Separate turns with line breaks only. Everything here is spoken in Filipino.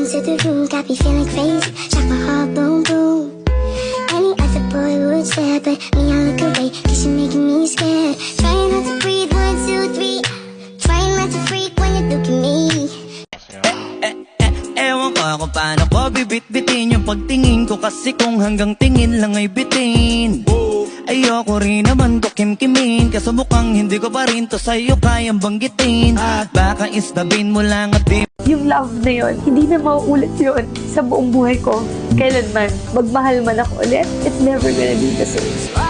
to the room, got me feeling crazy. Shock my heart, boom, boom. Any other boy would stare, but me, I look away, cause you're making me scared. Trying not to breathe, 1, 2, 3. Trying not to freak when you look at me.
Ewan ko kung paano ko bibit-bitin yung pagtingin ko, kasi kung hanggang tingin lang ay bitin. Ayoko rin naman to kim-kimin, kaso mukhang hindi ko pa rin to sa'yo kayang banggitin. Baka istabin mo lang at di.
Yung love na yun, hindi na mauulit yun sa buong buhay ko. Kailanman, magmahal man ako ulit, it's never gonna be the same.